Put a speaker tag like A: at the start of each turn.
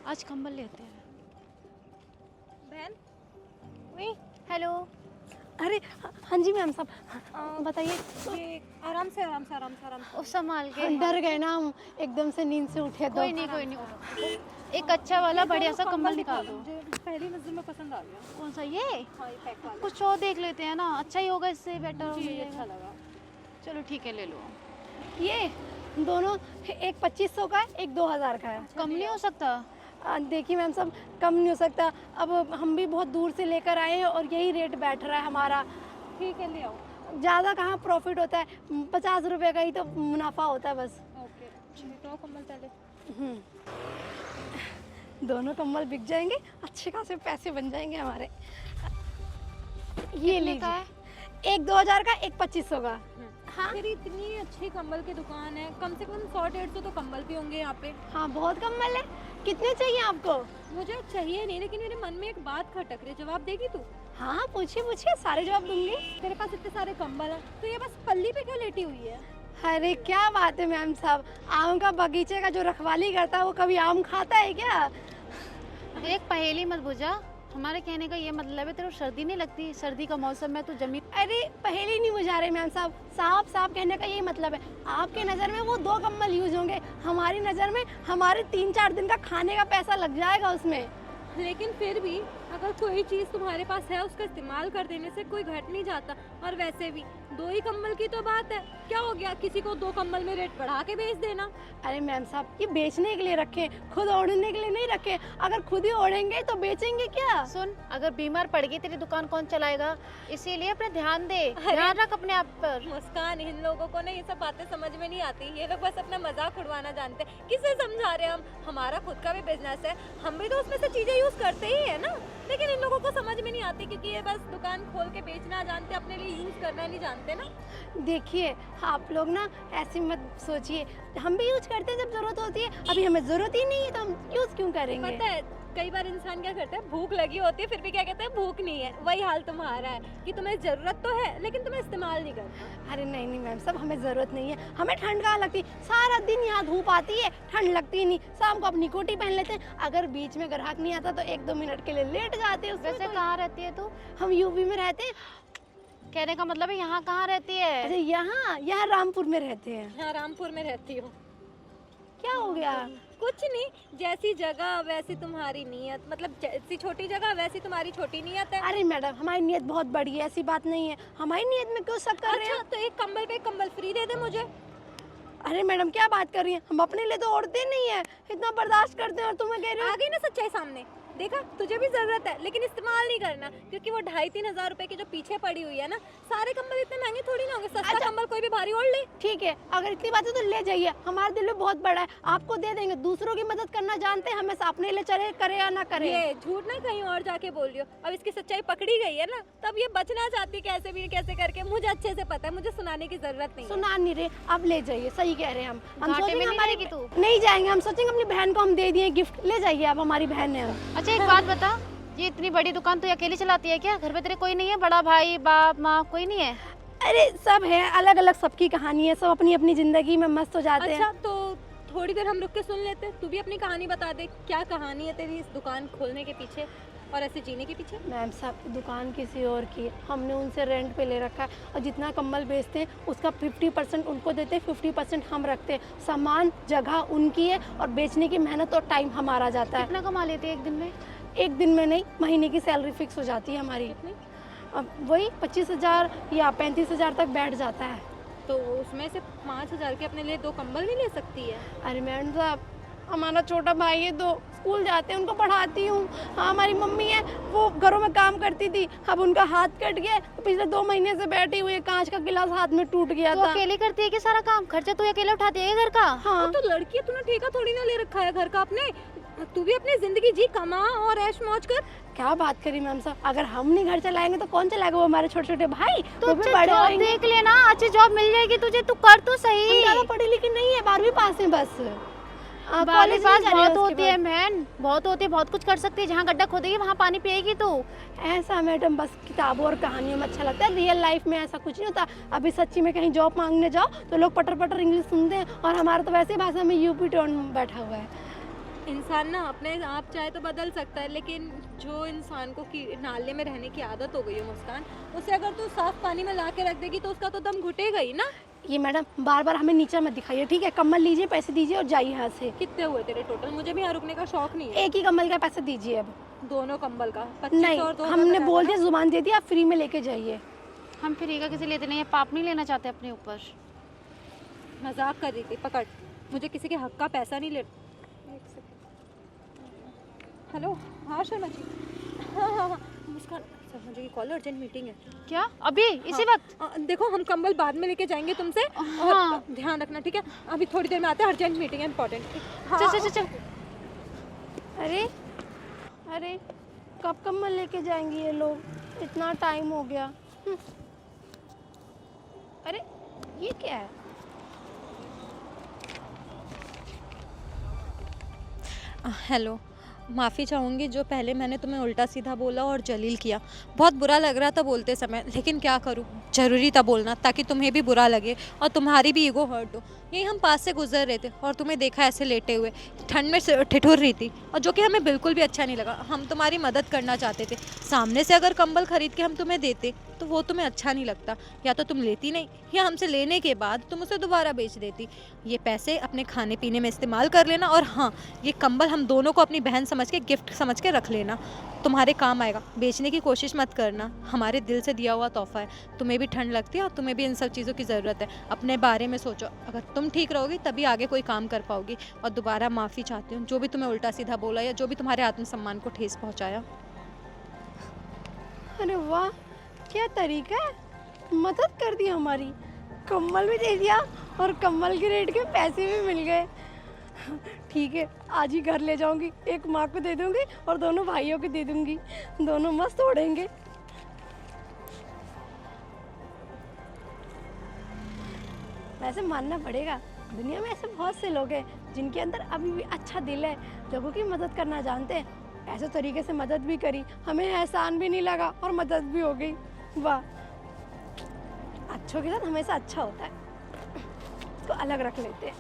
A: आज कंबल लेते हैं।
B: बहन,
A: हेलो।
B: अरे हाँ जी मैम साहब, बताइए।
C: आराम से आराम से आराम से आराम से।
A: संभाल के।
B: डर गए ना हम, एकदम से नींद से उठे।
A: कोई नहीं। एक अच्छा वाला बढ़िया सा कंबल निकाल दो।
C: मुझे पहली नजर में पसंद आ गया।
A: कौन सा ये?
C: हाँ, ये पैक वाला।
A: कुछ और देख लेते हैं ना, अच्छा ही होगा, इससे बेटर
C: मुझे ये अच्छा लगा।
A: चलो ठीक है, ले लो।
B: ये दोनों, एक 2500 का है, एक 2000 का है।
A: कम नहीं हो सकता?
B: देखिए मैम साहब, कम नहीं हो सकता। अब हम भी बहुत दूर से लेकर आए हैं और यही रेट बैठ रहा है हमारा।
C: ठीक है, ले आओ।
B: ज़्यादा कहाँ प्रॉफिट होता है, 50 रुपये का ही तो मुनाफा होता है बस।
C: ओके, तो कंबल पहले।
B: दोनों कंबल बिक जाएंगे, अच्छे खासे पैसे बन जाएंगे हमारे। ये लीजिए
A: है?
B: एक 2000 का, एक 2500 का। हाँ
C: मेरी इतनी अच्छी कंबल की दुकान है, कम से कम 100-150 तो कंबल भी होंगे यहाँ पे।
B: हाँ, बहुत कंबल है। कितने चाहिए आपको?
C: मुझे चाहिए नहीं, लेकिन मेरे मन में एक बात खटक रही है। जवाब देगी तू?
B: हाँ पूछिए पूछिए, सारे जवाब दूंगी।
C: तेरे पास इतने सारे कंबल हैं, तो ये बस पल्ली पे क्यों लेटी हुई है?
B: अरे क्या बात है मैम साहब, आम का बगीचे का जो रखवाली करता है वो कभी आम खाता है क्या?
A: देख, पहेली मत बुझा। हमारे कहने का ये मतलब है, तेरे को सर्दी नहीं लगती? सर्दी का मौसम है तो जमीन।
B: अरे पहेली नहीं बुझा रहे मैम साहब, साफ साफ कहने का यही मतलब है। आपके नज़र में वो 2 कंबल यूज होंगे, हमारी नज़र में हमारे 3-4 दिन का खाने का पैसा लग जाएगा उसमें।
C: लेकिन फिर भी अगर कोई चीज़ तुम्हारे पास है, उसका इस्तेमाल कर देने से कोई घट नहीं जाता। और वैसे भी 2 ही कंबल की तो बात है, क्या हो गया किसी को 2 कंबल में रेट बढ़ा के बेच देना?
B: अरे मैम साहब, ये बेचने के लिए रखे, खुद ओढ़ने के लिए नहीं रखे। अगर खुद ही ओढ़ेंगे तो बेचेंगे क्या?
A: सुन, अगर बीमार पड़ गई तेरी दुकान कौन चलाएगा? इसीलिए अपने ध्यान दे, ध्यान रख अपने आप पर।
C: मुस्कान, इन लोगों को ना ये सब बातें समझ में नहीं आती। ये लोग बस अपना मजाक उड़वाना जानते हैं। किसे समझा रहे हैं हम? हमारा खुद का भी बिजनेस है, हम भी तो उसमें से चीजें यूज करते ही है ना। लेकिन इन लोगों को समझ में नहीं आती, क्योंकि ये बस दुकान खोल के बेचना जानते, अपने लिए यूज करना नहीं जानते ना।
B: देखिए आप लोग ना ऐसे मत सोचिए, हम भी यूज करते हैं जब जरूरत होती है। अभी हमें जरूरत ही नहीं है तो हम यूज क्यों करेंगे?
C: पता है, कई बार इंसान क्या करता है, भूख लगी होती है फिर भी क्या कहता है, भूख नहीं है। वही हाल तुम्हारा है कि तुम्हें जरूरत तो है लेकिन तुम्हें इस्तेमाल नहीं करना।
B: अरे नहीं नहीं मैम साहब, हमें ज़रूरत नहीं है। हमें ठंड कहाँ लगती, सारा दिन यहाँ धूप आती है, ठंड लगती ही नहीं। शाम को अपनी कोटी पहन लेते हैं, अगर बीच में ग्राहक नहीं आता तो 1-2 मिनट के लिए लेट जाते हैं। उसमें
A: वैसे
B: तो
A: कहाँ रहती है तू?
B: हम यूपी में रहते हैं।
A: कहने का मतलब है यहाँ कहाँ रहती है?
B: अरे यहाँ रामपुर में रहते हैं।
C: हाँ, रामपुर में रहती हो।
B: क्या हो गया?
C: कुछ नहीं, जैसी जगह वैसी तुम्हारी नीयत। मतलब जैसी छोटी जगह वैसी तुम्हारी छोटी नीयत है।
B: अरे मैडम, हमारी नीयत बहुत बड़ी है, ऐसी बात नहीं है। हमारी नीयत में क्यों शक कर रहे हैं?
C: अच्छा, तो एक कंबल पे एक कंबल फ्री दे दे मुझे।
B: अरे मैडम क्या बात कर रही हैं, हम अपने लिए तो ओढ़ते नहीं है, इतना बर्दाश्त करते हैं और तुम्हें कह रहे हो?
C: आ गई ना सच्चाई सामने। देखा, तुझे भी जरूरत है लेकिन इस्तेमाल नहीं करना, क्योंकि वो 2,500-3 हज़ार रुपए की जो पीछे पड़ी हुई है ना, सारे कंबल इतने महंगे थोड़ी ना होंगे। सस्ता कंबल कोई भी भारी ओढ़ ले।
B: ठीक है, अगर इतनी बात है तो ले जाइए, हमारा दिल भी बहुत बड़ा है, आपको दे देंगे। दूसरों की मदद करना जानते हैं, हमेशा अपने लिए चले, करे या ना करे।
C: ये झूठ ना कहीं और जाके बोल रही हो। अब इसकी सच्चाई पकड़ी गई है ना, तब ये बचना चाहती कैसे भी कैसे करके। मुझे अच्छे से पता है, मुझे सुनाने की जरूरत नहीं है।
B: सुना नहीं रहे, अब ले जाइए, सही कह रहे हैं हम
A: घाटे में
B: सोचेंगे
A: नहीं
B: हमारी
A: जाएगी तू?
B: नहीं जाएंगे, हम सोचेंगे अपनी बहन को हम दे दिए गिफ्ट। ले जाइए, आप हमारी बहन है।
A: अच्छा एक बात बता, ये इतनी बड़ी दुकान तू अकेली चलाती है क्या? घर पे तेरे कोई नहीं है? बड़ा भाई, बाप, माँ कोई नहीं है?
B: अरे सब है, अलग अलग सबकी कहानी है, सब अपनी अपनी जिंदगी में मस्त हो जाते हैं।
C: अच्छा, तो थोड़ी देर हम रुक के सुन लेते। तू भी अपनी कहानी बता दे, क्या कहानी है तेरी इस दुकान खोलने के पीछे और ऐसे जीने के पीछे?
B: मैम साहब, दुकान किसी और की है, हमने उनसे रेंट पे ले रखा है और जितना कंबल बेचते हैं उसका 50% उनको देते हैं, 50% हम रखते हैं। सामान जगह उनकी है और बेचने की मेहनत और टाइम हमारा जाता है।
A: कितना कमा लेती है एक दिन में?
B: एक दिन में नहीं, महीने की सैलरी फिक्स हो जाती है हमारी। अब वही 25,000 या 35,000 तक बैठ जाता है।
C: तो उसमें से 5,000 के अपने लिए 2 कंबल नहीं ले सकती है?
B: अरे मैडम साहब, हमारा छोटा भाई है, 2 स्कूल जाते हैं, उनको पढ़ाती हूँ। हाँ, हमारी मम्मी है, वो घरों में काम करती थी, अब उनका हाथ कट गया, तो पिछले 2 महीने से बैठी हुई है, कांच का गिलास हाथ में टूट गया
A: तू
B: था।
A: अकेली करती है कि सारा काम? खर्चा तू अकेले उठाती है घर का?
B: हाँ,
C: तो लड़की है, तूने ठेका थोड़ी ना ले रखा है घर का अपने। तू भी अपनी जिंदगी जी, कमा और ऐश मौज कर।
B: क्या बात करी मैम साहब, अगर हम नहीं घर चलाएंगे तो कौन चलाएगा? वो हमारे छोटे छोटे भाई
A: तो
B: वो भी
A: अच्छी
B: बड़े
A: जॉब
B: होंगे।
A: देख लेना, अच्छी जॉब मिल जाएगी तुझे, तू कर तो सही।
B: ज्यादा पढ़ी लिखी नहीं है, 12वीं पास है बस।
A: बारिश पास बहुत होती है बहन, बहुत होती है, बहुत कुछ कर सकती है। जहाँ गड्ढा खोदेगी वहाँ पानी पिएगी तू।
B: ऐसा मैडम बस किताबों और कहानियों में अच्छा लगता है, रियल लाइफ में ऐसा कुछ नहीं होता। अभी सच्ची में कहीं जॉब मांगने जाओ तो लोग पटर पटर इंग्लिश सुनते हैं और हमारा तो वैसे ही भाषा में यूपी टोन बैठा हुआ है।
C: इंसान ना अपने आप चाहे तो बदल सकता है, लेकिन जो इंसान को कि नाले में रहने की आदत हो गई है मुस्कान, उसे अगर तू साफ पानी में ला के रख देगी तो उसका तो दम घुटेगा ही ना।
B: ये मैडम बार बार हमें नीचा मत दिखाइए, ठीक है? कम्बल लीजिए, पैसे दीजिए और जाइए यहाँ से।
C: कितने हुए तेरे टोटल? मुझे भी यहाँ रुकने का शौक नहीं है।
B: एक ही कम्बल का पैसा दीजिए अब।
C: दोनों कंबल का 25
B: नहीं,
C: और 2000
B: हमने
C: का
B: बोल
C: जाएगा
B: दिया, जुबान दे दी, आप फ्री में लेके जाइए।
A: हम फ्री का किसी लेते नहीं है, पाप नहीं लेना चाहते अपने ऊपर।
C: ना। मजाक कर रही थी, पकड़। मुझे किसी के हक का पैसा नहीं ले। एक सेकंड। हेलो, हाँ शर्मा जी। हाँ, मुस्कान शर्मा जी की कॉल, अर्जेंट मीटिंग है।
A: क्या अभी इसी वक्त?
C: देखो हम कंबल बाद में लेके जाएंगे तुमसे,
A: हाँ।
C: और ध्यान रखना, ठीक है? अभी थोड़ी देर में आते हैं, अर्जेंट मीटिंग है, इंपॉर्टेंट।
A: चल चल चल।
B: अरे अरे, कब कम्बल लेके जाएंगे ये लोग? इतना टाइम हो गया। अरे ये क्या है?
C: हेलो, माफ़ी चाहूँगी जो पहले मैंने तुम्हें उल्टा सीधा बोला और जलील किया। बहुत बुरा लग रहा था बोलते समय, लेकिन क्या करूँ, ज़रूरी था बोलना ताकि तुम्हें भी बुरा लगे और तुम्हारी भी ईगो हर्ट हो। यही हम पास से गुजर रहे थे और तुम्हें देखा ऐसे लेटे हुए, ठंड में ठिठुर रही थी, और जो कि हमें बिल्कुल भी अच्छा नहीं लगा। हम तुम्हारी मदद करना चाहते थे। सामने से अगर कंबल खरीद के हम तुम्हें देते तो वो तुम्हें अच्छा नहीं लगता, या तो तुम लेती नहीं, या हमसे लेने के बाद तुम उसे दोबारा बेच देती। ये पैसे अपने खाने पीने में इस्तेमाल कर लेना, और हाँ, ये कंबल हम दोनों को अपनी बहन समझ के, गिफ्ट समझ के रख लेना, तुम्हारे काम आएगा। बेचने की कोशिश मत करना, हमारे दिल से दिया हुआ तोहफा है। तुम्हें भी ठंड लगती है और तुम्हें भी इन सब चीज़ों की ज़रूरत है। अपने बारे में सोचो, अगर तुम ठीक रहोगी तभी आगे कोई काम कर पाओगी। और दोबारा माफ़ी चाहती हूँ जो भी तुम्हें उल्टा सीधा बोला या जो भी तुम्हारे आत्मसम्मान को ठेस पहुँचाया।
B: अरे वाह, क्या तरीका है, मदद कर दी हमारी, कम्बल भी दे दिया और कम्बल के रेट के पैसे भी मिल गए। ठीक है, आज ही घर ले जाऊंगी, एक माँ को दे दूंगी और दोनों भाइयों को दे दूंगी, दोनों मस्त ओढ़ेंगे। वैसे मानना पड़ेगा, दुनिया में ऐसे बहुत से लोग हैं जिनके अंदर अभी भी अच्छा दिल है, लोगों की मदद करना जानते हैं। ऐसे तरीके से मदद भी करी, हमें एहसान भी नहीं लगा और मदद भी हो गई। वाह, अच्छों के साथ हमेशा अच्छा होता है। इसको अलग रख लेते हैं।